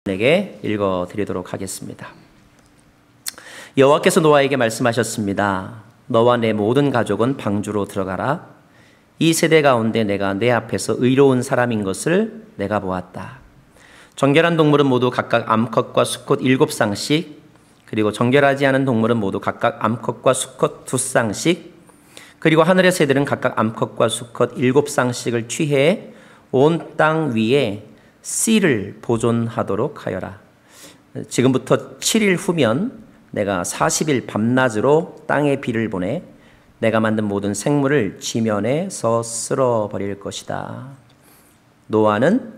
에게 읽어드리도록 하겠습니다. 여호와께서 노아에게 말씀하셨습니다. 너와 내 모든 가족은 방주로 들어가라. 이 세대 가운데 내가 내 앞에서 의로운 사람인 것을 내가 보았다. 정결한 동물은 모두 각각 암컷과 수컷 7쌍씩, 그리고 정결하지 않은 동물은 모두 각각 암컷과 수컷 2쌍씩, 그리고 하늘의 새들은 각각 암컷과 수컷 7쌍씩을 취해 온 땅 위에 씨를 보존하도록 하여라. 지금부터 7일 후면 내가 40일 밤낮으로 땅에 비를 보내 내가 만든 모든 생물을 지면에서 쓸어버릴 것이다. 노아는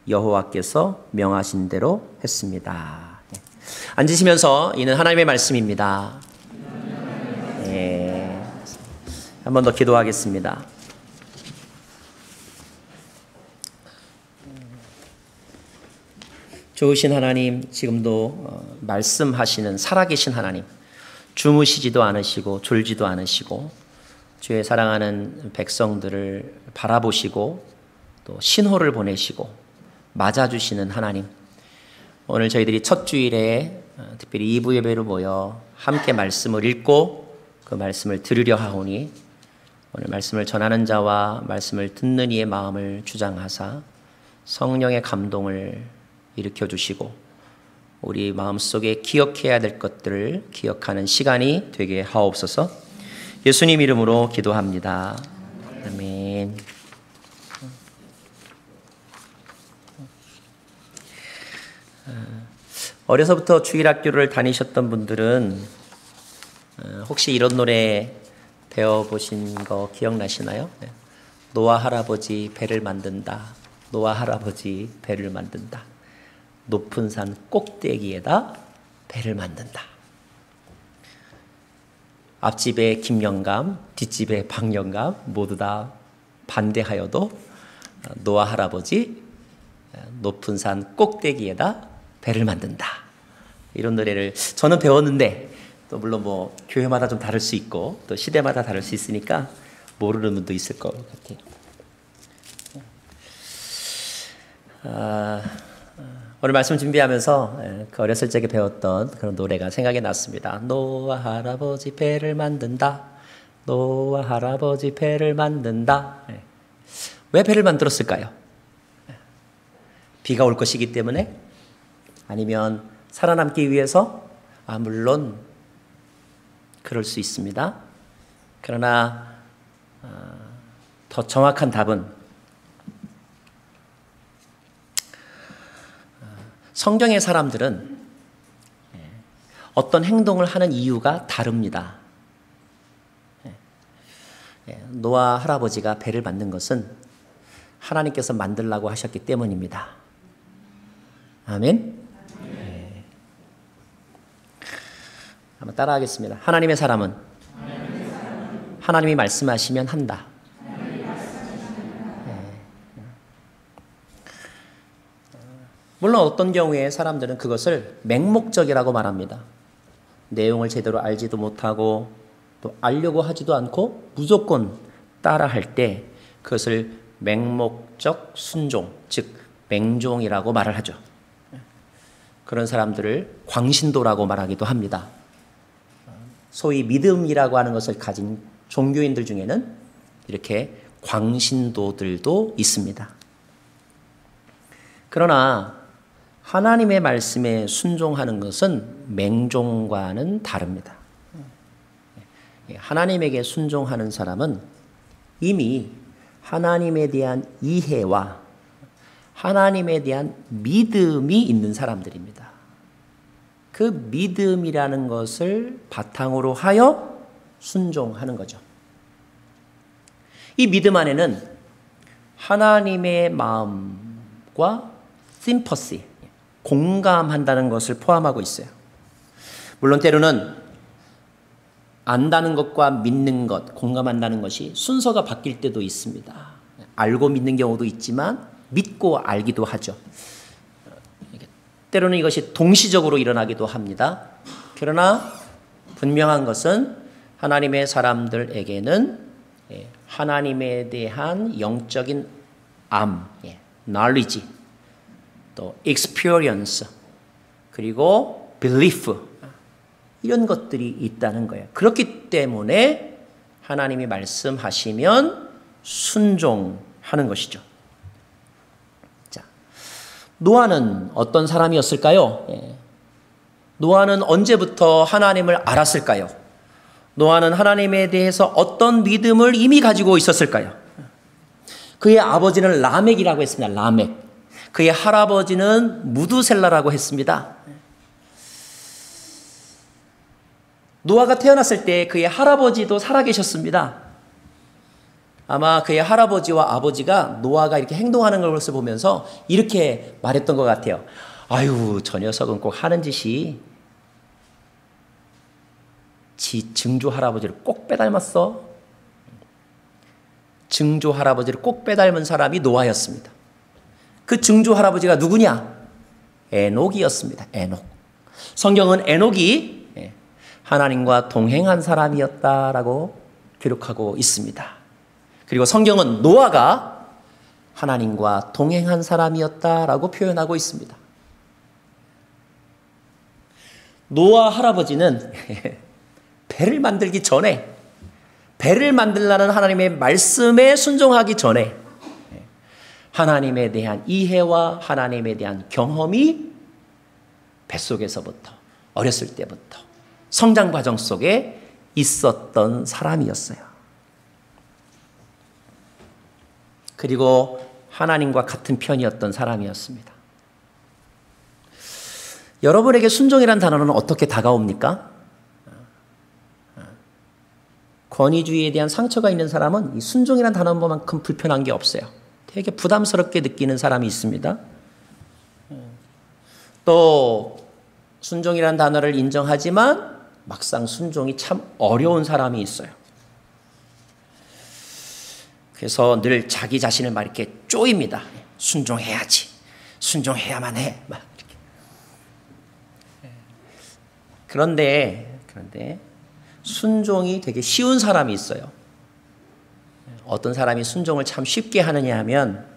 여호와께서 명하신 대로 했습니다. 앉으시면서 이는 하나님의 말씀입니다. 한 번 더 기도하겠습니다. 좋으신 하나님, 지금도 말씀하시는 살아계신 하나님, 주무시지도 않으시고 졸지도 않으시고 주의 사랑하는 백성들을 바라보시고 또 신호를 보내시고 맞아주시는 하나님, 오늘 저희들이 첫 주일에 특별히 2부 예배로 모여 함께 말씀을 읽고 그 말씀을 들으려 하오니 오늘 말씀을 전하는 자와 말씀을 듣는 이의 마음을 주장하사 성령의 감동을 일으켜 주시고 우리 마음속에 기억해야 될 것들을 기억하는 시간이 되게 하옵소서. 예수님 이름으로 기도합니다. 아멘. 어려서부터 주일학교를 다니셨던 분들은 혹시 이런 노래 배워보신 거 기억나시나요? 노아 할아버지 배를 만든다. 노아 할아버지 배를 만든다. 높은 산 꼭대기에다 배를 만든다. 앞집의 김영감, 뒷집의 박영감 모두 다 반대하여도 노아 할아버지 높은 산 꼭대기에다 배를 만든다. 이런 노래를 저는 배웠는데 또 물론 뭐 교회마다 좀 다를 수 있고 또 시대마다 다를 수 있으니까 모르는 분도 있을 것 같아요. 오늘 말씀 준비하면서 그 어렸을 적에 배웠던 그런 노래가 생각이 났습니다. 노아 할아버지 배를 만든다. 노아 할아버지 배를 만든다. 왜 배를 만들었을까요? 비가 올 것이기 때문에? 아니면 살아남기 위해서? 물론 그럴 수 있습니다. 그러나 더 정확한 답은 성경의 사람들은 어떤 행동을 하는 이유가 다릅니다. 노아 할아버지가 배를 만든 것은 하나님께서 만들라고 하셨기 때문입니다. 아멘. 한번 따라하겠습니다. 하나님의 사람은 하나님이 말씀하시면 한다. 물론 어떤 경우에 사람들은 그것을 맹목적이라고 말합니다. 내용을 제대로 알지도 못하고 또 알려고 하지도 않고 무조건 따라할 때 그것을 맹목적 순종, 즉 맹종이라고 말을 하죠. 그런 사람들을 광신도라고 말하기도 합니다. 소위 믿음이라고 하는 것을 가진 종교인들 중에는 이렇게 광신도들도 있습니다. 그러나 하나님의 말씀에 순종하는 것은 맹종과는 다릅니다. 하나님에게 순종하는 사람은 이미 하나님에 대한 이해와 하나님에 대한 믿음이 있는 사람들입니다. 그 믿음이라는 것을 바탕으로 하여 순종하는 거죠. 이 믿음 안에는 하나님의 마음과 심퍼시, 공감한다는 것을 포함하고 있어요. 물론 때로는 안다는 것과 믿는 것, 공감한다는 것이 순서가 바뀔 때도 있습니다. 알고 믿는 경우도 있지만 믿고 알기도 하죠. 때로는 이것이 동시적으로 일어나기도 합니다. 그러나 분명한 것은 하나님의 사람들에게는 하나님에 대한 영적인 knowledge, 또 experience, 그리고 belief, 이런 것들이 있다는 거예요. 그렇기 때문에 하나님이 말씀하시면 순종하는 것이죠. 자, 노아는 어떤 사람이었을까요? 노아는 언제부터 하나님을 알았을까요? 노아는 하나님에 대해서 어떤 믿음을 이미 가지고 있었을까요? 그의 아버지는 라멕이라고 했습니다. 라멕. 그의 할아버지는 무두셀라라고 했습니다. 노아가 태어났을 때 그의 할아버지도 살아계셨습니다. 아마 그의 할아버지와 아버지가 노아가 이렇게 행동하는 것을 보면서 이렇게 말했던 것 같아요. 아유, 저 녀석은 꼭 하는 짓이 지 증조 할아버지를 꼭 빼닮았어. 증조 할아버지를 꼭 빼닮은 사람이 노아였습니다. 그 증조 할아버지가 누구냐? 에녹이었습니다. 에녹. 성경은 에녹이 하나님과 동행한 사람이었다라고 기록하고 있습니다. 그리고 성경은 노아가 하나님과 동행한 사람이었다라고 표현하고 있습니다. 노아 할아버지는 배를 만들기 전에, 배를 만들라는 하나님의 말씀에 순종하기 전에 하나님에 대한 이해와 하나님에 대한 경험이 뱃속에서부터, 어렸을 때부터 성장 과정 속에 있었던 사람이었어요. 그리고 하나님과 같은 편이었던 사람이었습니다. 여러분에게 순종이란 단어는 어떻게 다가옵니까? 권위주의에 대한 상처가 있는 사람은 이 순종이란 단어만큼 불편한 게 없어요. 되게 부담스럽게 느끼는 사람이 있습니다. 또 순종이란 단어를 인정하지만 막상 순종이 참 어려운 사람이 있어요. 그래서 늘 자기 자신을 막 이렇게 쪼입니다. 순종해야지. 순종해야만 해. 막 이렇게. 그런데 순종이 되게 쉬운 사람이 있어요. 어떤 사람이 순종을 참 쉽게 하느냐 하면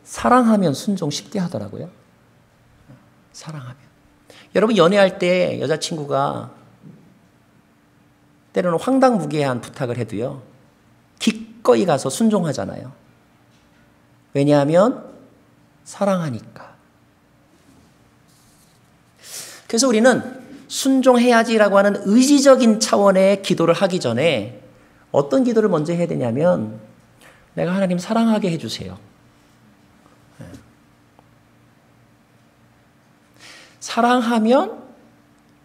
사랑하면 순종 쉽게 하더라고요. 사랑하면. 여러분 연애할 때 여자친구가 때로는 황당무계한 부탁을 해도요. 기꺼이 가서 순종하잖아요. 왜냐하면 사랑하니까. 그래서 우리는 순종해야지라고 하는 의지적인 차원의 기도를 하기 전에 어떤 기도를 먼저 해야 되냐면 내가 하나님 사랑하게 해주세요. 사랑하면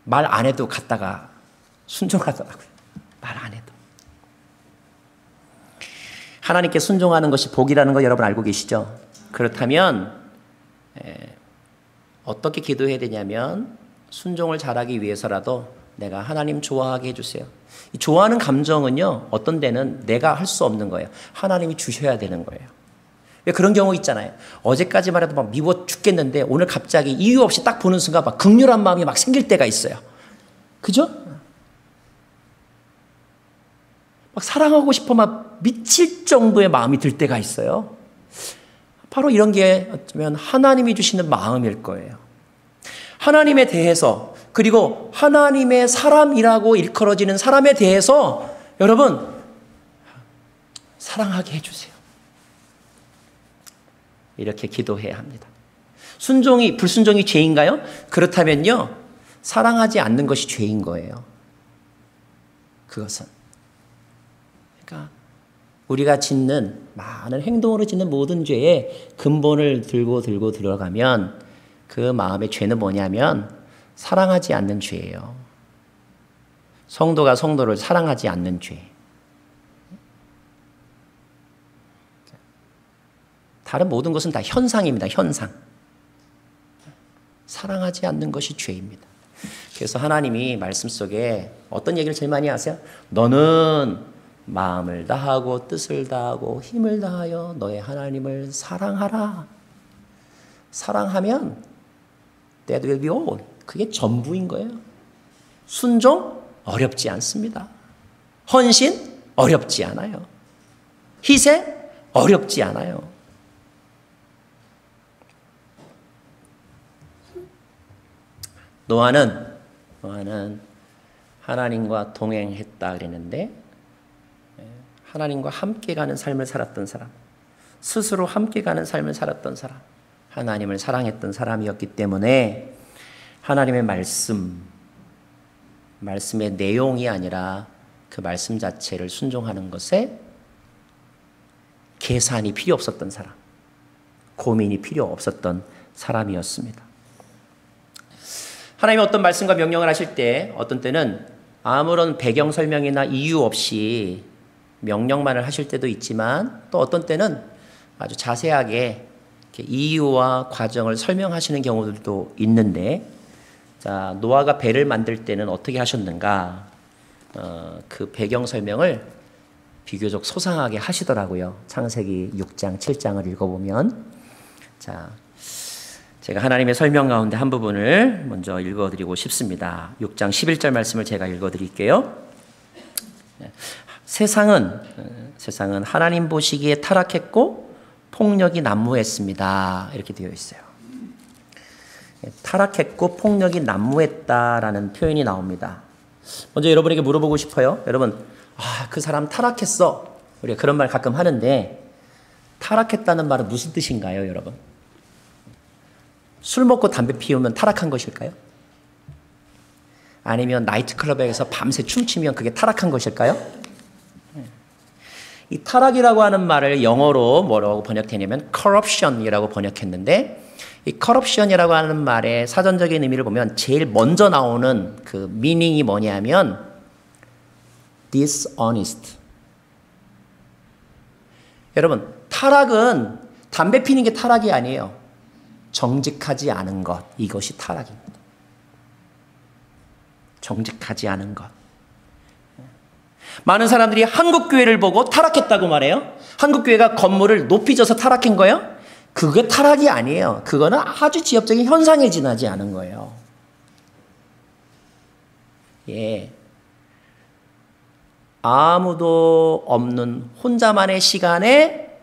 말 안 해도 갔다가 순종하더라고요. 말 안 해도. 하나님께 순종하는 것이 복이라는 거 여러분 알고 계시죠? 그렇다면 어떻게 기도해야 되냐면 순종을 잘하기 위해서라도 내가 하나님 좋아하게 해주세요. 이 좋아하는 감정은요. 어떤 데는 내가 할 수 없는 거예요. 하나님이 주셔야 되는 거예요. 왜 그런 경우 있잖아요. 어제까지만 해도 막 미워 죽겠는데 오늘 갑자기 이유 없이 딱 보는 순간 막 극렬한 마음이 막 생길 때가 있어요. 그죠? 막 사랑하고 싶어 막 미칠 정도의 마음이 들 때가 있어요. 바로 이런 게 어쩌면 하나님이 주시는 마음일 거예요. 하나님에 대해서 그리고 하나님의 사람이라고 일컬어지는 사람에 대해서 여러분 사랑하게 해주세요. 이렇게 기도해야 합니다. 순종이 불순종이 죄인가요? 그렇다면요. 사랑하지 않는 것이 죄인 거예요. 그것은. 그러니까 우리가 짓는 많은 행동으로 짓는 모든 죄의 근본을 들고 들어가면 그 마음의 죄는 뭐냐면 사랑하지 않는 죄예요. 성도가 성도를 사랑하지 않는 죄. 다른 모든 것은 다 현상입니다. 현상. 사랑하지 않는 것이 죄입니다. 그래서 하나님이 말씀 속에 어떤 얘기를 제일 많이 하세요? 너는 마음을 다하고 뜻을 다하고 힘을 다하여 너의 하나님을 사랑하라. 사랑하면 that will be all. 그게 전부인 거예요. 순종 어렵지 않습니다. 헌신 어렵지 않아요. 희생 어렵지 않아요. 노아는 하나님과 동행했다 그랬는데 하나님과 함께 가는 삶을 살았던 사람, 스스로 함께 가는 삶을 살았던 사람, 하나님을 사랑했던 사람이었기 때문에 하나님의 말씀의 내용이 아니라 그 말씀 자체를 순종하는 것에 계산이 필요 없었던 사람, 고민이 필요 없었던 사람이었습니다. 하나님이 어떤 말씀과 명령을 하실 때 어떤 때는 아무런 배경 설명이나 이유 없이 명령만을 하실 때도 있지만 또 어떤 때는 아주 자세하게 이유와 과정을 설명하시는 경우들도 있는데, 자, 노아가 배를 만들 때는 어떻게 하셨는가? 그 배경 설명을 비교적 소상하게 하시더라고요. 창세기 6장, 7장을 읽어보면. 자, 제가 하나님의 설명 가운데 한 부분을 먼저 읽어드리고 싶습니다. 6장 11절 말씀을 제가 읽어드릴게요. 세상은 하나님 보시기에 타락했고 폭력이 난무했습니다. 이렇게 되어 있어요. 타락했고 폭력이 난무했다라는 표현이 나옵니다. 먼저 여러분에게 물어보고 싶어요. 여러분, 그 사람 타락했어. 우리가 그런 말 가끔 하는데 타락했다는 말은 무슨 뜻인가요, 여러분? 술 먹고 담배 피우면 타락한 것일까요? 아니면 나이트클럽에서 밤새 춤추면 그게 타락한 것일까요? 이 타락이라고 하는 말을 영어로 뭐라고 번역했냐면 corruption이라고 번역했는데, 이 corruption이라고 하는 말의 사전적인 의미를 보면 제일 먼저 나오는 그 meaning이 뭐냐면 dishonest. 여러분, 타락은 담배 피는 게 타락이 아니에요. 정직하지 않은 것, 이것이 타락입니다. 정직하지 않은 것. 많은 사람들이 한국교회를 보고 타락했다고 말해요. 한국교회가 건물을 높이 져서 타락한 거예요? 그게 타락이 아니에요. 그거는 아주 지엽적인 현상에 지나지 않은 거예요. 예. 아무도 없는 혼자만의 시간에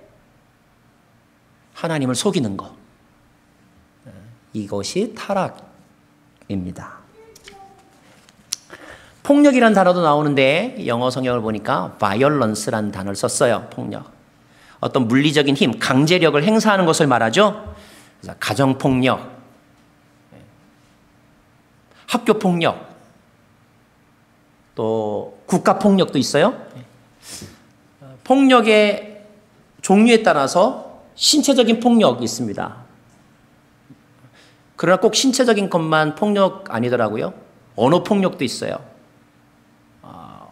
하나님을 속이는 것. 이것이 타락입니다. 폭력이라는 단어도 나오는데 영어 성경을 보니까 violence라는 단어를 썼어요. 폭력. 어떤 물리적인 힘, 강제력을 행사하는 것을 말하죠. 그래서 가정폭력, 학교폭력, 또 국가폭력도 있어요. 폭력의 종류에 따라서 신체적인 폭력이 있습니다. 그러나 꼭 신체적인 것만 폭력 아니더라고요. 언어폭력도 있어요.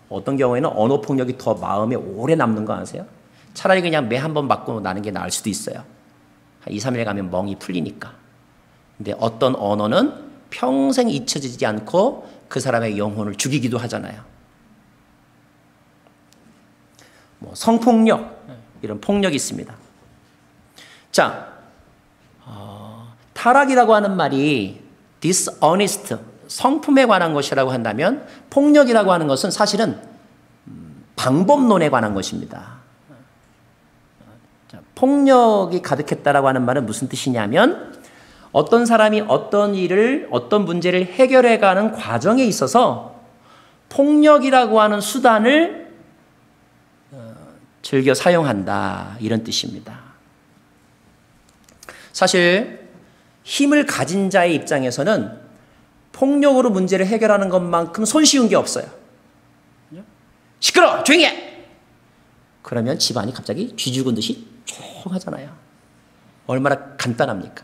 어떤 경우에는 언어폭력이 더 마음에 오래 남는 거 아세요? 차라리 그냥 매 한 번 맞고 나는 게 나을 수도 있어요. 한 2, 3일 가면 멍이 풀리니까. 근데 어떤 언어는 평생 잊혀지지 않고 그 사람의 영혼을 죽이기도 하잖아요. 뭐 성폭력, 이런 폭력이 있습니다. 자, 타락이라고 하는 말이 dishonest, 성품에 관한 것이라고 한다면 폭력이라고 하는 것은 사실은 방법론에 관한 것입니다. 자, 폭력이 가득했다라고 하는 말은 무슨 뜻이냐면 어떤 사람이 어떤 일을, 어떤 문제를 해결해가는 과정에 있어서 폭력이라고 하는 수단을 즐겨 사용한다, 이런 뜻입니다. 사실 힘을 가진 자의 입장에서는 폭력으로 문제를 해결하는 것만큼 손쉬운 게 없어요. 시끄러! 조용히 해! 그러면 집안이 갑자기 쥐 죽은 듯이 조용하잖아요. 얼마나 간단합니까?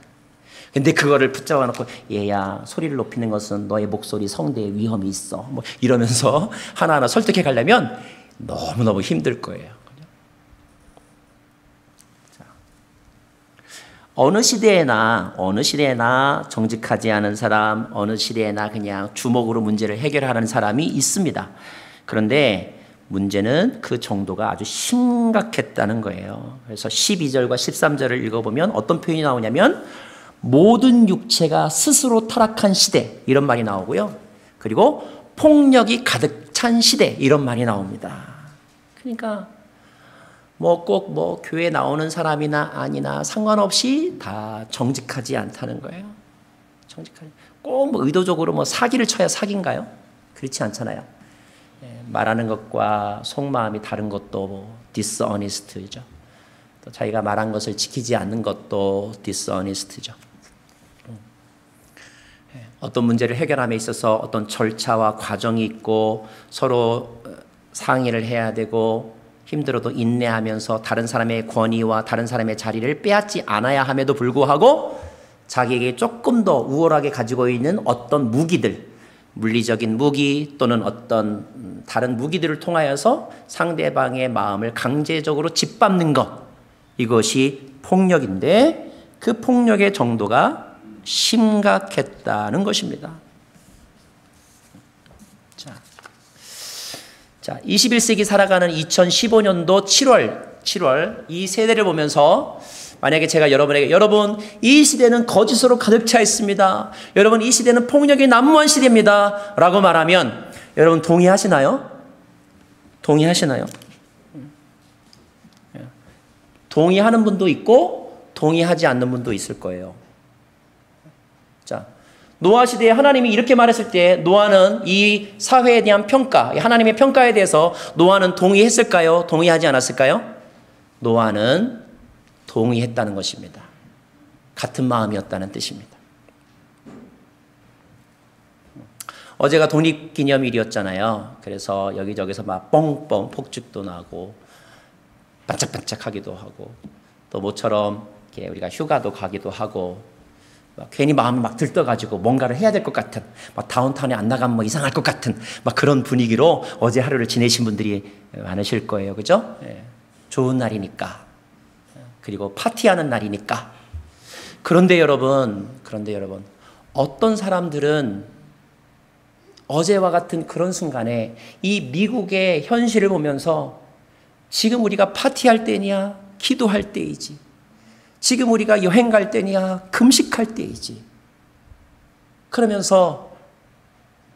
근데 그거를 붙잡아 놓고 얘야, 소리를 높이는 것은 너의 목소리 성대에 위험이 있어, 뭐 이러면서 하나하나 설득해 가려면 너무너무 힘들 거예요. 자, 어느 시대에나 정직하지 않은 사람, 어느 시대에나 그냥 주먹으로 문제를 해결하는 사람이 있습니다. 그런데 문제는 그 정도가 아주 심각했다는 거예요. 그래서 12절과 13절을 읽어보면 어떤 표현이 나오냐면 모든 육체가 스스로 타락한 시대, 이런 말이 나오고요. 그리고 폭력이 가득 찬 시대, 이런 말이 나옵니다. 그러니까 뭐 꼭 뭐 교회 나오는 사람이나 아니나 상관없이 다 정직하지 않다는 거예요. 정직하지. 꼭 뭐 의도적으로 뭐 사기를 쳐야 사기인가요? 그렇지 않잖아요. 말하는 것과 속마음이 다른 것도 dishonest죠. 또 자기가 말한 것을 지키지 않는 것도 dishonest죠. 어떤 문제를 해결함에 있어서 어떤 절차와 과정이 있고 서로 상의를 해야 되고 힘들어도 인내하면서 다른 사람의 권위와 다른 사람의 자리를 빼앗지 않아야 함에도 불구하고 자기에게 조금 더 우월하게 가지고 있는 어떤 무기들, 물리적인 무기 또는 어떤 다른 무기들을 통하여서 상대방의 마음을 강제적으로 짓밟는 것, 이것이 폭력인데 그 폭력의 정도가 심각했다는 것입니다. 자, 21세기 살아가는 2015년도 7월 이 세대를 보면서 만약에 제가 여러분에게 여러분 이 시대는 거짓으로 가득 차 있습니다. 여러분 이 시대는 폭력이 난무한 시대입니다. 라고 말하면 여러분 동의하시나요? 동의하시나요? 동의하는 분도 있고 동의하지 않는 분도 있을 거예요. 자, 노아 시대에 하나님이 이렇게 말했을 때 노아는 이 사회에 대한 평가, 하나님의 평가에 대해서 노아는 동의했을까요? 동의하지 않았을까요? 노아는 동의했다는 것입니다. 같은 마음이었다는 뜻입니다. 어제가 독립기념일이었잖아요. 그래서 여기저기서 막 뻥뻥 폭죽도 나고 반짝반짝하기도 하고 또 모처럼 이렇게 우리가 휴가도 가기도 하고 막 괜히 마음이 막 들떠가지고 뭔가를 해야 될 것 같은 막 다운타운에 안 나가면 뭐 이상할 것 같은 막 그런 분위기로 어제 하루를 지내신 분들이 많으실 거예요. 그죠? 좋은 날이니까. 그리고 파티하는 날이니까. 그런데 여러분, 어떤 사람들은 어제와 같은 그런 순간에 이 미국의 현실을 보면서 지금 우리가 파티할 때냐, 기도할 때이지. 지금 우리가 여행 갈 때냐, 금식할 때이지. 그러면서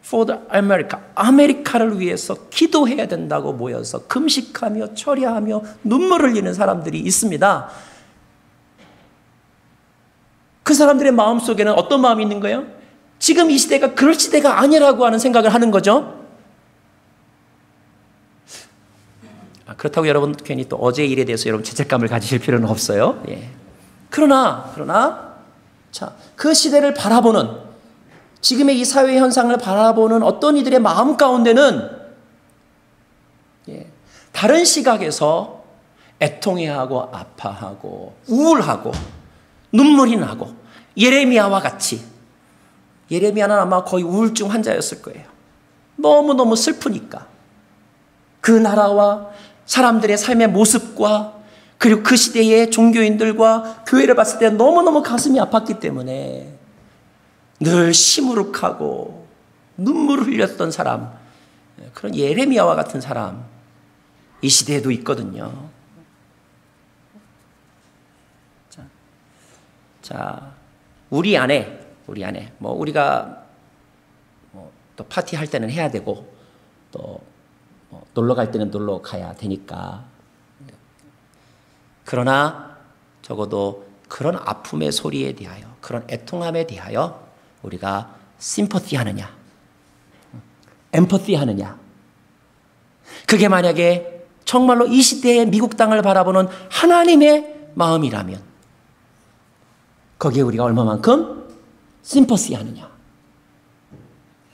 for the America, 아메리카를 위해서 기도해야 된다고 모여서 금식하며 철야하며 눈물을 흘리는 사람들이 있습니다. 그 사람들의 마음속에는 어떤 마음이 있는 거예요? 지금 이 시대가 그럴 시대가 아니라고 하는 생각을 하는 거죠. 그렇다고 여러분 괜히 또 어제 일에 대해서 여러분 죄책감을 가지실 필요는 없어요. 예. 그러나 자, 그 시대를 바라보는 지금의 이 사회 현상을 바라보는 어떤 이들의 마음 가운데는 다른 시각에서 애통해하고 아파하고 우울하고 눈물이 나고 예레미야와 같이 예레미야는 아마 거의 우울증 환자였을 거예요. 너무너무 슬프니까 그 나라와 사람들의 삶의 모습과 그리고 그 시대의 종교인들과 교회를 봤을 때 너무너무 가슴이 아팠기 때문에 늘 시무룩하고 눈물을 흘렸던 사람, 그런 예레미야와 같은 사람 이 시대에도 있거든요. 자, 우리 안에 뭐 우리가 또 파티할 때는 해야 되고 또 놀러 갈 때는 놀러 가야 되니까. 그러나 적어도 그런 아픔의 소리에 대하여, 그런 애통함에 대하여 우리가 심퍼티하느냐, 엠퍼티하느냐. 그게 만약에 정말로 이 시대의 미국 땅을 바라보는 하나님의 마음이라면 거기에 우리가 얼마만큼 심퍼시하느냐.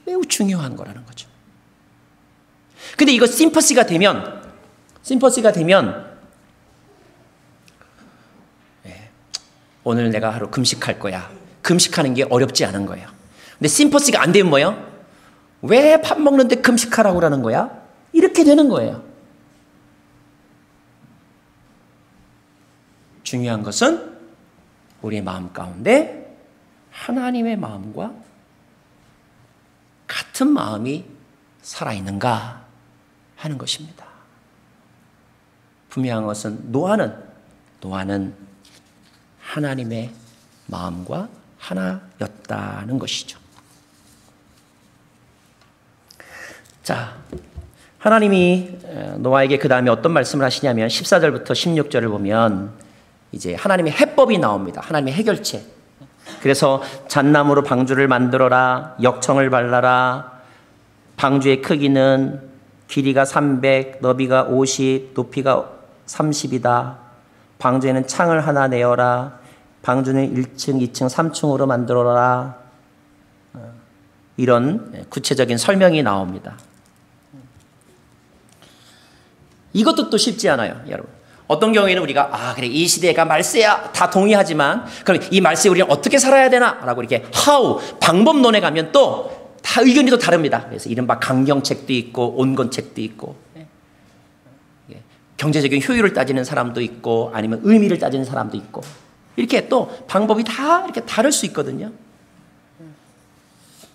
매우 중요한 거라는 거죠. 근데 이거 심퍼시가 되면 오늘 내가 하루 금식할 거야. 금식하는 게 어렵지 않은 거예요. 근데 심퍼시가 안 되면 뭐예요? 왜 밥 먹는데 금식하라고 그러는 거야? 이렇게 되는 거예요. 중요한 것은 우리의 마음 가운데 하나님의 마음과 같은 마음이 살아있는가 하는 것입니다. 분명한 것은 노아는 하나님의 마음과 하나였다는 것이죠. 자, 하나님이 노아에게 그 다음에 어떤 말씀을 하시냐면 14절부터 16절을 보면 이제 하나님의 해법이 나옵니다. 하나님의 해결책. 그래서 잣나무로 방주를 만들어라. 역청을 발라라. 방주의 크기는 길이가 300, 너비가 50, 높이가 30이다. 방주에는 창을 하나 내어라. 방주는 1층, 2층, 3층으로 만들어라. 이런 구체적인 설명이 나옵니다. 이것도 또 쉽지 않아요, 여러분. 어떤 경우에는 우리가 그래 이 시대가 말세야 다 동의하지만 그럼 이 말세에 우리는 어떻게 살아야 되나? 라고 이렇게 how 방법론에 가면 또 다 의견이 또 다릅니다. 그래서 이른바 강경책도 있고 온건책도 있고 경제적인 효율을 따지는 사람도 있고 아니면 의미를 따지는 사람도 있고 이렇게 또 방법이 다 이렇게 다를 수 있거든요.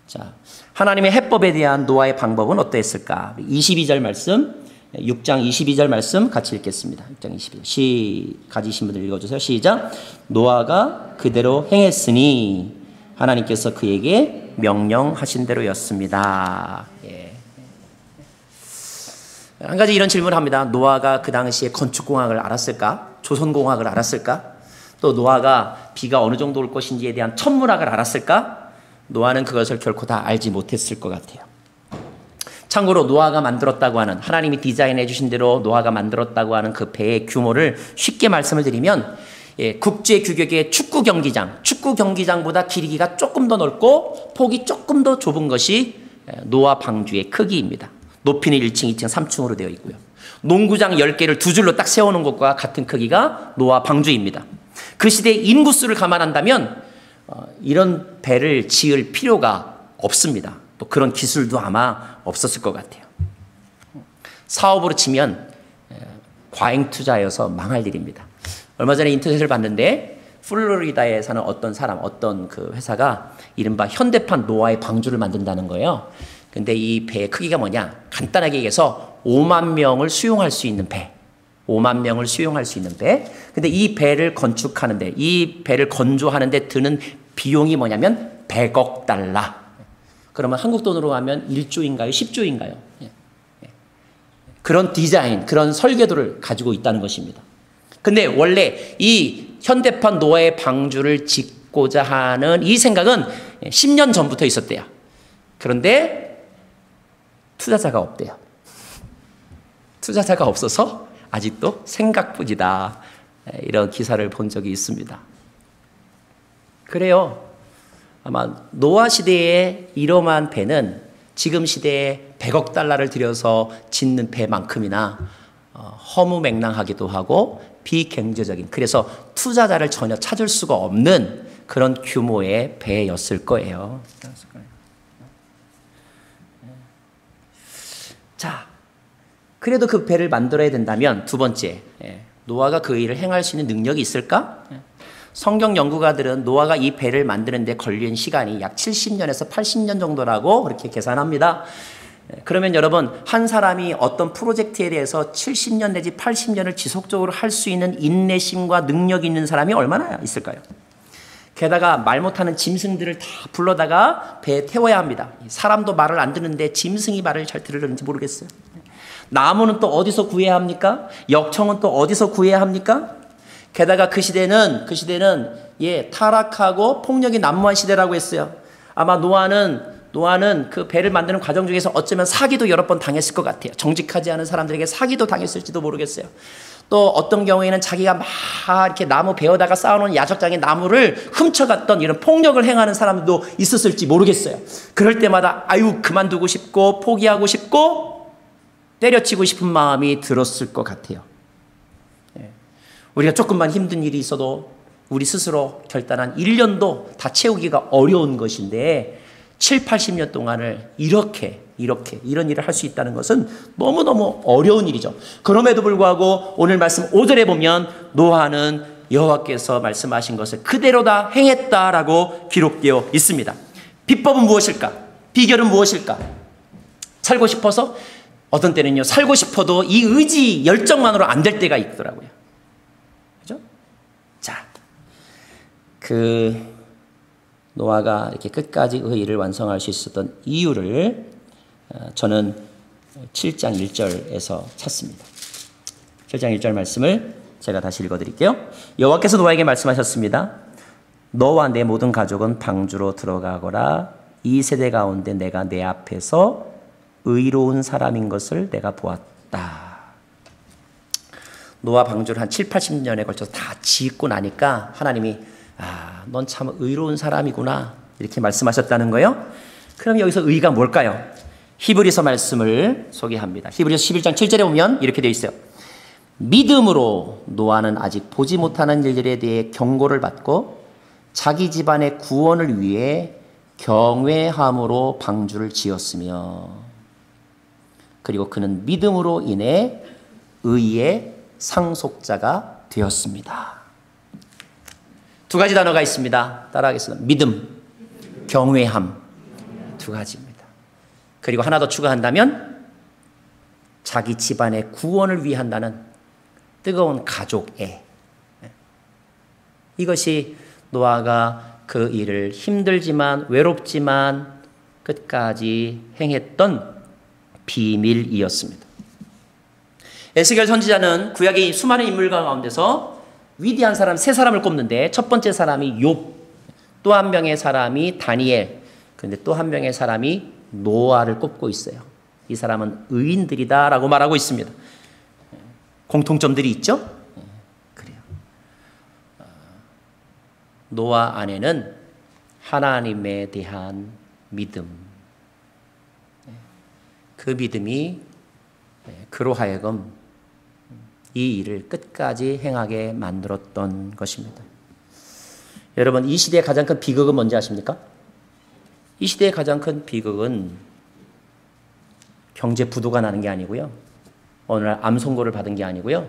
자, 하나님의 해법에 대한 노아의 방법은 어떠했을까? 22절 말씀, 6장 22절 말씀 같이 읽겠습니다. 6장 22절. 가지신 분들 읽어주세요. 시작. 노아가 그대로 행했으니 하나님께서 그에게 명령하신 대로였습니다. 예. 한 가지 이런 질문을 합니다. 노아가 그 당시에 건축공학을 알았을까? 조선공학을 알았을까? 또 노아가 비가 어느 정도 올 것인지에 대한 천문학을 알았을까? 노아는 그것을 결코 다 알지 못했을 것 같아요. 참고로 노아가 만들었다고 하는 하나님이 디자인해 주신 대로 노아가 만들었다고 하는 그 배의 규모를 쉽게 말씀을 드리면 국제 규격의 축구 경기장보다 길이가 조금 더 넓고 폭이 조금 더 좁은 것이 노아 방주의 크기입니다. 높이는 1층, 2층, 3층으로 되어 있고요. 농구장 10개를 두 줄로 딱 세워놓은 것과 같은 크기가 노아 방주입니다. 그 시대의 인구수를 감안한다면 이런 배를 지을 필요가 없습니다. 또 그런 기술도 아마 없었을 것 같아요. 사업으로 치면 과잉 투자여서 망할 일입니다. 얼마 전에 인터넷을 봤는데 플로리다에 사는 어떤 그 회사가 이른바 현대판 노아의 방주를 만든다는 거예요. 근데 이 배의 크기가 뭐냐? 간단하게 얘기해서 5만 명을 수용할 수 있는 배. 5만 명을 수용할 수 있는 배. 근데 이 배를 건축하는데, 이 배를 건조하는데 드는 비용이 뭐냐면 100억 달러. 그러면 한국 돈으로 하면 1조인가요? 10조인가요? 그런 디자인, 그런 설계도를 가지고 있다는 것입니다. 근데 원래 이 현대판 노아의 방주를 짓고자 하는 이 생각은 10년 전부터 있었대요. 그런데 투자자가 없대요. 투자자가 없어서 아직도 생각뿐이다. 이런 기사를 본 적이 있습니다. 그래요. 아마 노아 시대에 이러한 배는 지금 시대에 100억 달러를 들여서 짓는 배만큼이나 허무맹랑하기도 하고 비경제적인, 그래서 투자자를 전혀 찾을 수가 없는 그런 규모의 배였을 거예요. 자, 그래도 그 배를 만들어야 된다면 두 번째, 노아가 그 일을 행할 수 있는 능력이 있을까? 성경 연구가들은 노아가 이 배를 만드는 데 걸린 시간이 약 70년에서 80년 정도라고 그렇게 계산합니다. 그러면 여러분, 한 사람이 어떤 프로젝트에 대해서 70년 내지 80년을 지속적으로 할 수 있는 인내심과 능력이 있는 사람이 얼마나 있을까요? 게다가 말 못하는 짐승들을 다 불러다가 배에 태워야 합니다. 사람도 말을 안 듣는데 짐승이 말을 잘 들으는지 모르겠어요. 나무는 또 어디서 구해야 합니까? 역청은 또 어디서 구해야 합니까? 게다가 그 시대는 타락하고 폭력이 난무한 시대라고 했어요. 아마 노아는 그 배를 만드는 과정 중에서 어쩌면 사기도 여러 번 당했을 것 같아요. 정직하지 않은 사람들에게 사기도 당했을지도 모르겠어요. 또 어떤 경우에는 자기가 막 이렇게 나무 베어다가 쌓아놓은 야적장의 나무를 훔쳐갔던 이런 폭력을 행하는 사람도 있었을지 모르겠어요. 그럴 때마다 그만두고 싶고 포기하고 싶고 때려치고 싶은 마음이 들었을 것 같아요. 우리가 조금만 힘든 일이 있어도 우리 스스로 결단한 1년도 다 채우기가 어려운 것인데 7, 80년 동안을 이런 일을 할 수 있다는 것은 너무너무 어려운 일이죠. 그럼에도 불구하고 오늘 말씀 5절에 보면 노아는 여호와께서 말씀하신 것을 그대로 다 행했다라고 기록되어 있습니다. 비법은 무엇일까? 비결은 무엇일까? 살고 싶어서? 어떤 때는요, 살고 싶어도 이 의지, 열정만으로 안 될 때가 있더라고요. 그죠? 자, 노아가 이렇게 끝까지 그 일을 완성할 수 있었던 이유를 저는 7장 1절에서 찾습니다. 7장 1절 말씀을 제가 다시 읽어드릴게요. 여호와께서 노아에게 말씀하셨습니다. 너와 내 모든 가족은 방주로 들어가거라. 이 세대 가운데 내가 내 앞에서 의로운 사람인 것을 내가 보았다. 노아 방주를 한 7, 80년에 걸쳐서 다 짓고 나니까 하나님이 넌 참 의로운 사람이구나 이렇게 말씀하셨다는 거예요. 그럼 여기서 의가 뭘까요? 히브리서 말씀을 소개합니다. 히브리서 11장 7절에 보면 이렇게 되어 있어요. 믿음으로 노아는 아직 보지 못하는 일들에 대해 경고를 받고 자기 집안의 구원을 위해 경외함으로 방주를 지었으며 그리고 그는 믿음으로 인해 의의 상속자가 되었습니다. 두 가지 단어가 있습니다. 따라하겠습니다. 믿음, 경외함 두 가지입니다. 그리고 하나 더 추가한다면 자기 집안의 구원을 위한다는 뜨거운 가족애. 이것이 노아가 그 일을 힘들지만 외롭지만 끝까지 행했던 비밀이었습니다. 에스겔 선지자는 구약의 수많은 인물과 가운데서 위대한 사람 세 사람을 꼽는데 첫 번째 사람이 욥, 또 한 명의 사람이 다니엘, 그런데 또 한 명의 사람이 노아를 꼽고 있어요. 이 사람은 의인들이다라고 말하고 있습니다. 공통점들이 있죠? 그래요. 노아 안에는 하나님에 대한 믿음, 그 믿음이 그로 하여금 이 일을 끝까지 행하게 만들었던 것입니다. 여러분, 이 시대의 가장 큰 비극은 뭔지 아십니까? 이 시대의 가장 큰 비극은 경제 부도가 나는 게 아니고요. 어느 날 암 선고를 받은 게 아니고요.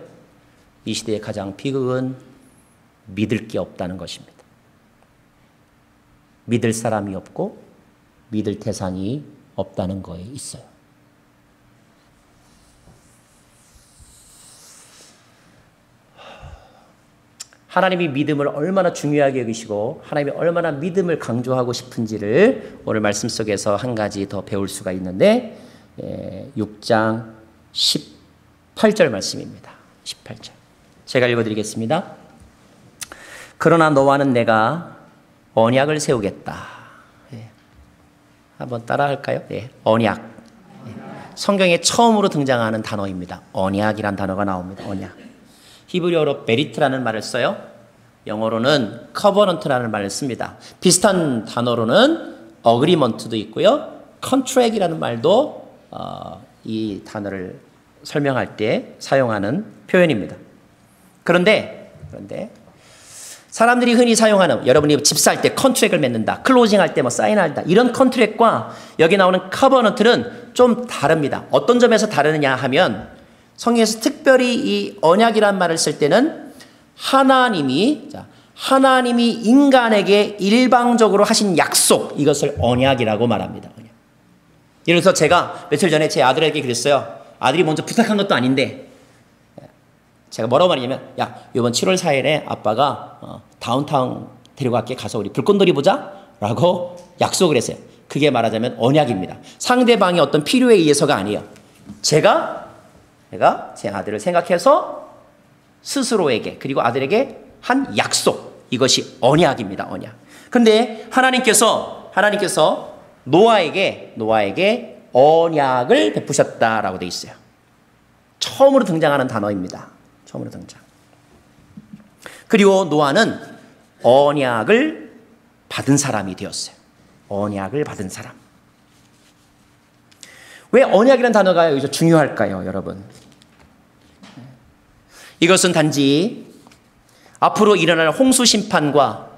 이 시대의 가장 비극은 믿을 게 없다는 것입니다. 믿을 사람이 없고 믿을 대상이 없다는 거에 있어요. 하나님이 믿음을 얼마나 중요하게 여기시고 하나님이 얼마나 믿음을 강조하고 싶은지를 오늘 말씀 속에서 한 가지 더 배울 수가 있는데 6장 18절 말씀입니다. 18절. 제가 읽어드리겠습니다. 그러나 너와는 내가 언약을 세우겠다. 한번 따라할까요? 언약. 성경에 처음으로 등장하는 단어입니다. 언약이란 단어가 나옵니다. 언약. 히브리어로 베리트라는 말을 써요. 영어로는 커버넌트라는 말을 씁니다. 비슷한 단어로는 어그리먼트도 있고요. 컨트랙이라는 말도 이 단어를 설명할 때 사용하는 표현입니다. 그런데 사람들이 흔히 사용하는 여러분이 집 살 때 컨트랙을 맺는다. 클로징 할 때 뭐 사인한다. 이런 컨트랙과 여기 나오는 커버넌트는 좀 다릅니다. 어떤 점에서 다르느냐 하면 성경에서 특별히 이 언약이란 말을 쓸 때는 하나님이 인간에게 일방적으로 하신 약속, 이것을 언약이라고 말합니다. 예를 들어서 제가 며칠 전에 제 아들에게 그랬어요. 아들이 먼저 부탁한 것도 아닌데 제가 뭐라고 말했냐면, 야, 이번 7월 4일에 아빠가 다운타운 데려갈게. 가서 우리 불꽃놀이 보자 라고 약속을 했어요. 그게 말하자면 언약입니다. 상대방의 어떤 필요에 의해서가 아니에요. 제가 제 아들을 생각해서 스스로에게 그리고 아들에게 한 약속, 이것이 언약입니다. 언약. 그런데 하나님께서 노아에게 언약을 베푸셨다라고 되어 있어요. 처음으로 등장하는 단어입니다. 처음으로 등장. 그리고 노아는 언약을 받은 사람이 되었어요. 언약을 받은 사람. 왜 언약이라는 단어가 여기서 중요할까요, 여러분? 이것은 단지 앞으로 일어날 홍수 심판과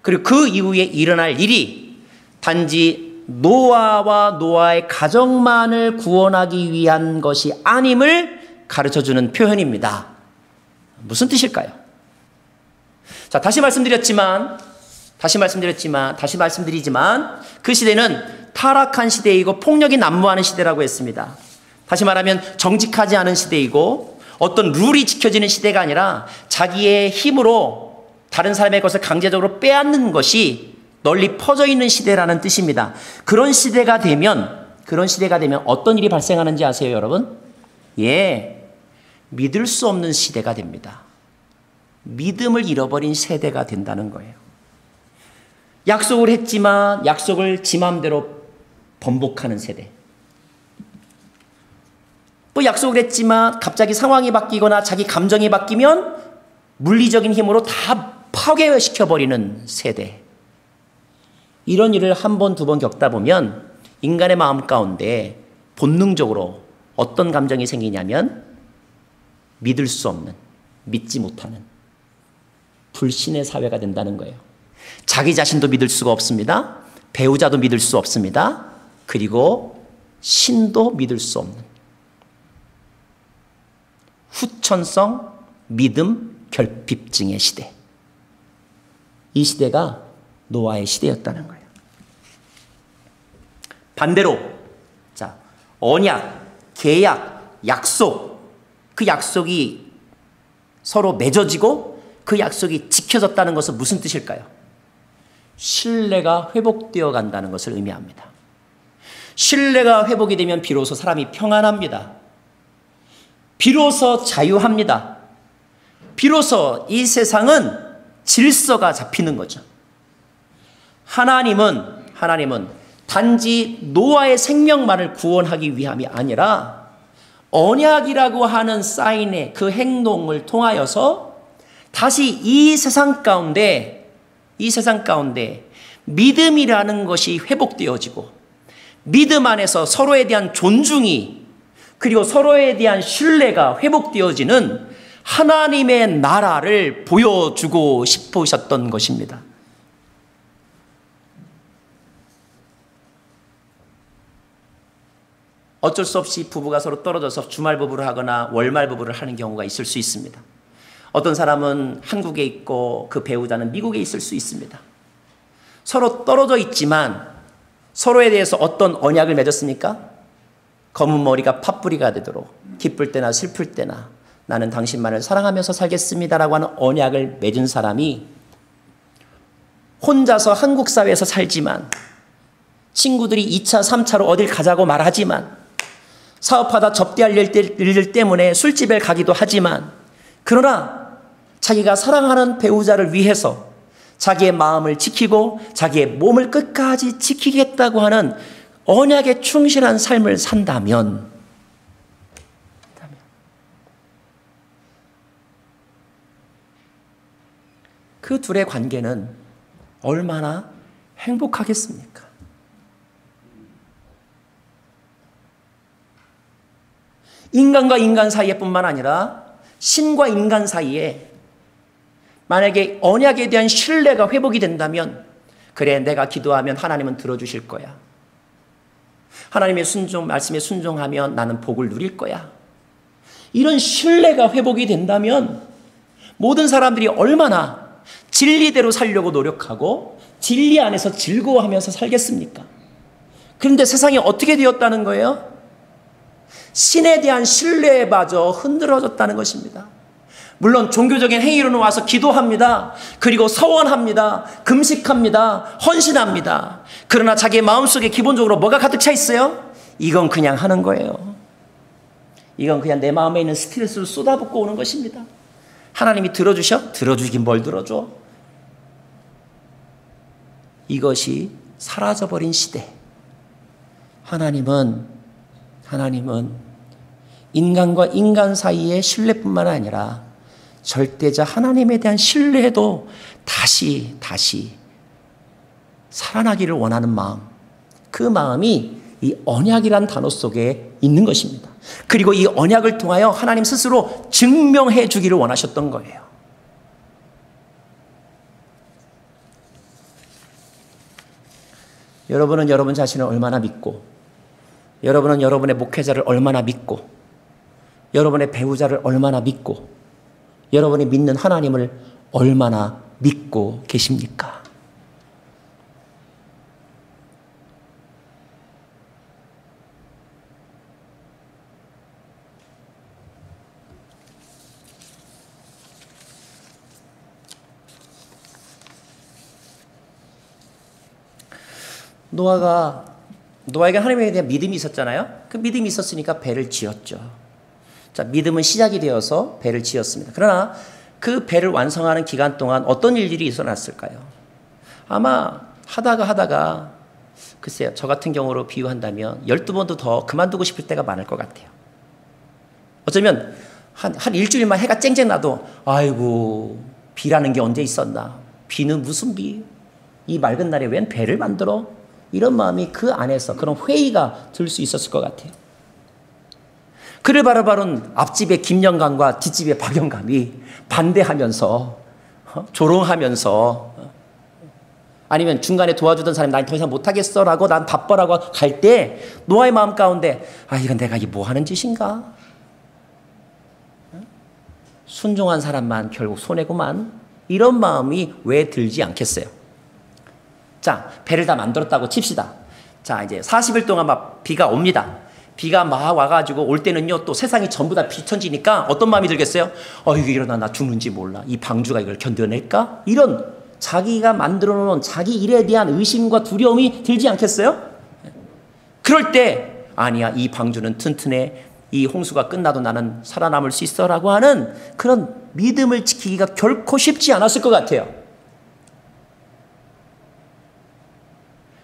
그리고 그 이후에 일어날 일이 단지 노아와 노아의 가정만을 구원하기 위한 것이 아님을 가르쳐주는 표현입니다. 무슨 뜻일까요? 자, 다시 말씀드리지만 그 시대는 타락한 시대이고 폭력이 난무하는 시대라고 했습니다. 다시 말하면 정직하지 않은 시대이고 어떤 룰이 지켜지는 시대가 아니라 자기의 힘으로 다른 사람의 것을 강제적으로 빼앗는 것이 널리 퍼져 있는 시대라는 뜻입니다. 그런 시대가 되면 그런 시대가 되면 어떤 일이 발생하는지 아세요, 여러분? 예, 믿을 수 없는 시대가 됩니다. 믿음을 잃어버린 세대가 된다는 거예요. 약속을 했지만 약속을 지 마음대로 번복하는 세대. 또 약속을 했지만 갑자기 상황이 바뀌거나 자기 감정이 바뀌면 물리적인 힘으로 다 파괴시켜버리는 세대. 이런 일을 한 번, 두 번 겪다 보면 인간의 마음 가운데 본능적으로 어떤 감정이 생기냐면 믿을 수 없는, 믿지 못하는 불신의 사회가 된다는 거예요. 자기 자신도 믿을 수가 없습니다. 배우자도 믿을 수 없습니다. 그리고 신도 믿을 수 없는 후천성 믿음 결핍증의 시대. 이 시대가 노아의 시대였다는 거예요. 반대로 자, 언약, 계약, 약속, 그 약속이 서로 맺어지고 그 약속이 지켜졌다는 것은 무슨 뜻일까요? 신뢰가 회복되어 간다는 것을 의미합니다. 신뢰가 회복이 되면 비로소 사람이 평안합니다. 비로소 자유합니다. 비로소 이 세상은 질서가 잡히는 거죠. 하나님은 단지 노아의 생명만을 구원하기 위함이 아니라 언약이라고 하는 사인의 그 행동을 통하여서 다시 이 세상 가운데 믿음이라는 것이 회복되어지고 믿음 안에서 서로에 대한 존중이 그리고 서로에 대한 신뢰가 회복되어지는 하나님의 나라를 보여주고 싶으셨던 것입니다. 어쩔 수 없이 부부가 서로 떨어져서 주말 부부를 하거나 월말 부부를 하는 경우가 있을 수 있습니다. 어떤 사람은 한국에 있고 그 배우자는 미국에 있을 수 있습니다. 서로 떨어져 있지만 서로에 대해서 어떤 언약을 맺었습니까? 검은 머리가 팥뿌리가 되도록 기쁠 때나 슬플 때나 나는 당신만을 사랑하면서 살겠습니다라고 하는 언약을 맺은 사람이 혼자서 한국 사회에서 살지만 친구들이 2차, 3차로 어딜 가자고 말하지만 사업하다 접대할 일 때문에 술집에 가기도 하지만 그러나 자기가 사랑하는 배우자를 위해서 자기의 마음을 지키고 자기의 몸을 끝까지 지키겠다고 하는 언약에 충실한 삶을 산다면 그 둘의 관계는 얼마나 행복하겠습니까? 인간과 인간 사이에뿐만 아니라 신과 인간 사이에 만약에 언약에 대한 신뢰가 회복이 된다면 그래 내가 기도하면 하나님은 들어주실 거야. 하나님의 말씀에 순종하면 나는 복을 누릴 거야. 이런 신뢰가 회복이 된다면 모든 사람들이 얼마나 진리대로 살려고 노력하고 진리 안에서 즐거워하면서 살겠습니까? 그런데 세상이 어떻게 되었다는 거예요? 신에 대한 신뢰마저 흔들어졌다는 것입니다. 물론 종교적인 행위로는 와서 기도합니다. 그리고 서원합니다. 금식합니다. 헌신합니다. 그러나 자기의 마음속에 기본적으로 뭐가 가득 차 있어요? 이건 그냥 하는 거예요. 이건 그냥 내 마음에 있는 스트레스를 쏟아붓고 오는 것입니다. 하나님이 들어주셔? 들어주긴 뭘 들어줘? 이것이 사라져버린 시대. 하나님은 인간과 인간 사이의 신뢰뿐만 아니라 절대자 하나님에 대한 신뢰도 다시 살아나기를 원하는 마음, 그 마음이 이 언약이란 단어 속에 있는 것입니다. 그리고 이 언약을 통하여 하나님 스스로 증명해 주기를 원하셨던 거예요. 여러분은 여러분 자신을 얼마나 믿고, 여러분은 여러분의 목회자를 얼마나 믿고, 여러분의 배우자를 얼마나 믿고, 여러분이 믿는 하나님을 얼마나 믿고 계십니까? 노아가 노아에게 하나님에 대한 믿음이 있었잖아요. 그 믿음이 있었으니까 배를 지었죠. 자, 믿음은 시작이 되어서 배를 지었습니다. 그러나 그 배를 완성하는 기간 동안 어떤 일들이 일어났을까요? 아마 하다가 글쎄요, 저 같은 경우로 비유한다면 12번도 더 그만두고 싶을 때가 많을 것 같아요. 어쩌면 한 일주일만 해가 쨍쨍 나도 아이고 비라는 게 언제 있었나. 비는 무슨 비. 이 맑은 날에 웬 배를 만들어. 이런 마음이 그 안에서 그런 회의가 들 수 있었을 것 같아요. 그를 바라보는 앞집의 김영감과 뒷집의 박영감이 반대하면서 조롱하면서 아니면 중간에 도와주던 사람이 난 더 이상 못하겠어 라고 난 바빠라고 갈 때 노아의 마음 가운데 이건 내가 이 뭐 하는 짓인가? 순종한 사람만 결국 손해구만. 이런 마음이 왜 들지 않겠어요? 자, 배를 다 만들었다고 칩시다. 자, 이제 40일 동안 막 비가 옵니다. 비가 막 와가지고 올 때는요, 또 세상이 전부 다 비천지니까 어떤 마음이 들겠어요? 이거 이러다 나 죽는지 몰라. 이 방주가 이걸 견뎌낼까? 이런 자기가 만들어 놓은 자기 일에 대한 의심과 두려움이 들지 않겠어요? 그럴 때, 아니야, 이 방주는 튼튼해. 이 홍수가 끝나도 나는 살아남을 수 있어 라고 하는 그런 믿음을 지키기가 결코 쉽지 않았을 것 같아요.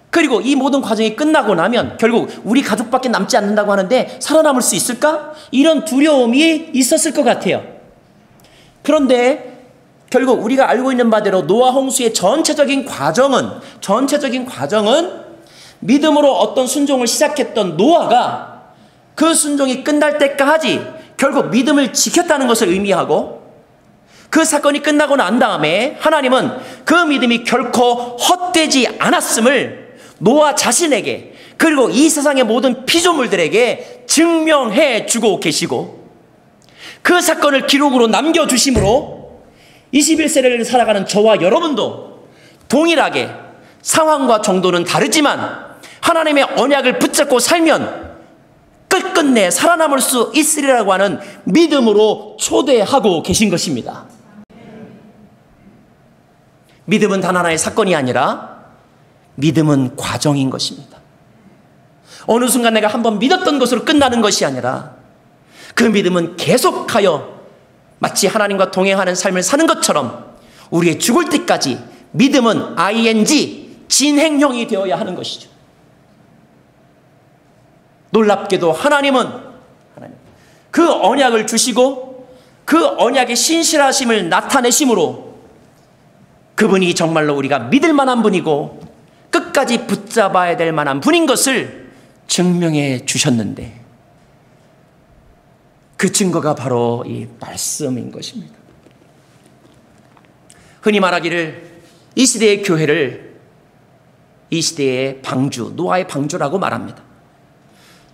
그리고 이 모든 과정이 끝나고 나면 결국 우리 가족밖에 남지 않는다고 하는데 살아남을 수 있을까? 이런 두려움이 있었을 것 같아요. 그런데 결국 우리가 알고 있는 바대로 노아 홍수의 전체적인 과정은 믿음으로 어떤 순종을 시작했던 노아가 그 순종이 끝날 때까지 결국 믿음을 지켰다는 것을 의미하고, 그 사건이 끝나고 난 다음에 하나님은 그 믿음이 결코 헛되지 않았음을 노아 자신에게 그리고 이 세상의 모든 피조물들에게 증명해 주고 계시고, 그 사건을 기록으로 남겨주심으로 21세기를 살아가는 저와 여러분도 동일하게 상황과 정도는 다르지만 하나님의 언약을 붙잡고 살면 끝끝내 살아남을 수 있으리라고 하는 믿음으로 초대하고 계신 것입니다. 믿음은 단 하나의 사건이 아니라 믿음은 과정인 것입니다. 어느 순간 내가 한번 믿었던 것으로 끝나는 것이 아니라 그 믿음은 계속하여 마치 하나님과 동행하는 삶을 사는 것처럼 우리의 죽을 때까지 믿음은 ing, 진행형이 되어야 하는 것이죠. 놀랍게도 하나님은 그 언약을 주시고 그 언약의 신실하심을 나타내심으로 그분이 정말로 우리가 믿을 만한 분이고 끝까지 붙잡아야 될 만한 분인 것을 증명해 주셨는데, 그 증거가 바로 이 말씀인 것입니다. 흔히 말하기를 이 시대의 교회를 이 시대의 방주, 노아의 방주라고 말합니다.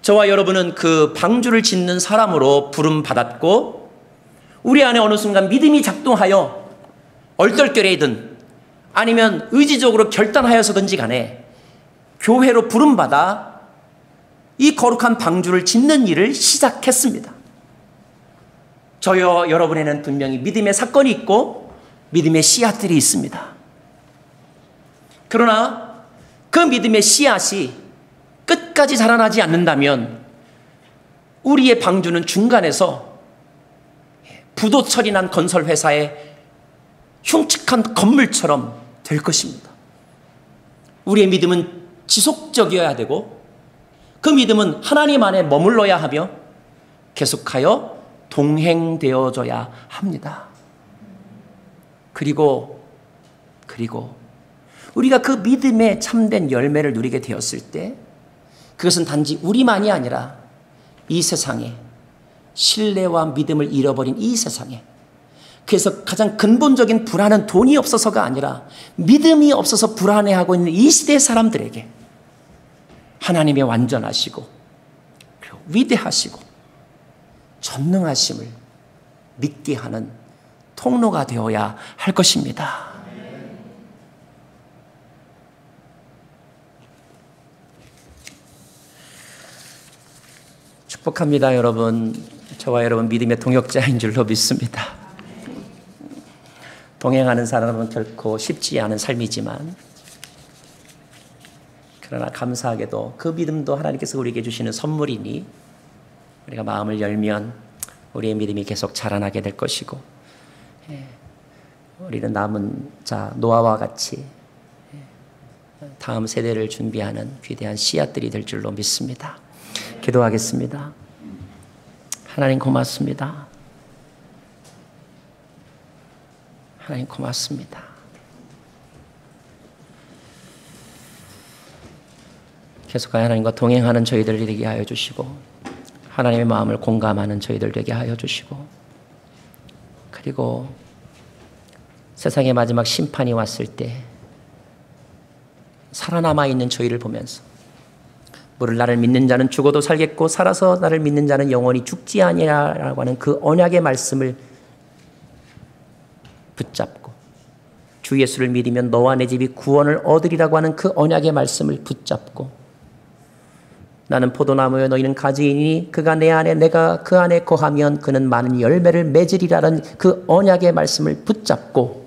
저와 여러분은 그 방주를 짓는 사람으로 부름받았고, 우리 안에 어느 순간 믿음이 작동하여 얼떨결에이든 아니면 의지적으로 결단하여서든지 간에 교회로 부름받아 이 거룩한 방주를 짓는 일을 시작했습니다. 저와 여러분에는 분명히 믿음의 사건이 있고 믿음의 씨앗들이 있습니다. 그러나 그 믿음의 씨앗이 끝까지 자라나지 않는다면 우리의 방주는 중간에서 부도 처리난 건설회사의 흉측한 건물처럼 될 것입니다. 우리의 믿음은 지속적이어야 되고 그 믿음은 하나님 안에 머물러야 하며 계속하여 동행되어져야 합니다. 그리고 우리가 그 믿음의 참된 열매를 누리게 되었을 때 그것은 단지 우리만이 아니라 이 세상에, 신뢰와 믿음을 잃어버린 이 세상에, 그래서 가장 근본적인 불안은 돈이 없어서가 아니라 믿음이 없어서 불안해하고 있는 이 시대의 사람들에게 하나님의 완전하시고 그리고 위대하시고 전능하심을 믿게 하는 통로가 되어야 할 것입니다. 축복합니다, 여러분. 저와 여러분 믿음의 동역자인 줄로 믿습니다. 동행하는 사람은 결코 쉽지 않은 삶이지만 그러나 감사하게도 그 믿음도 하나님께서 우리에게 주시는 선물이니 우리가 마음을 열면 우리의 믿음이 계속 자라나게 될 것이고, 우리는 남은 자 노아와 같이 다음 세대를 준비하는 위대한 씨앗들이 될 줄로 믿습니다. 기도하겠습니다. 하나님 고맙습니다. 하나님 고맙습니다. 계속하여 하나님과 동행하는 저희들 되게 하여 주시고, 하나님의 마음을 공감하는 저희들 되게 하여 주시고, 그리고 세상의 마지막 심판이 왔을 때 살아남아 있는 저희를 보면서 무릇 나를 믿는 자는 죽어도 살겠고 살아서 나를 믿는 자는 영원히 죽지 아니하라고 하는 그 언약의 말씀을 붙잡고, 주 예수를 믿으면 너와 내 집이 구원을 얻으리라고 하는 그 언약의 말씀을 붙잡고, 나는 포도나무여 너희는 가지이니 그가 내 안에 내가 그 안에 거하면 그는 많은 열매를 맺으리라는 그 언약의 말씀을 붙잡고,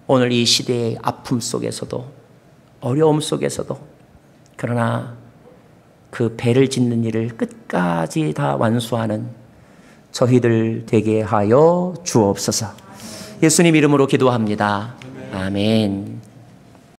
오늘 이 시대의 아픔 속에서도 어려움 속에서도 그러나 그 배를 짓는 일을 끝까지 다 완수하는 저희들 되게 하여 주옵소서. 예수님 이름으로 기도합니다. 아멘.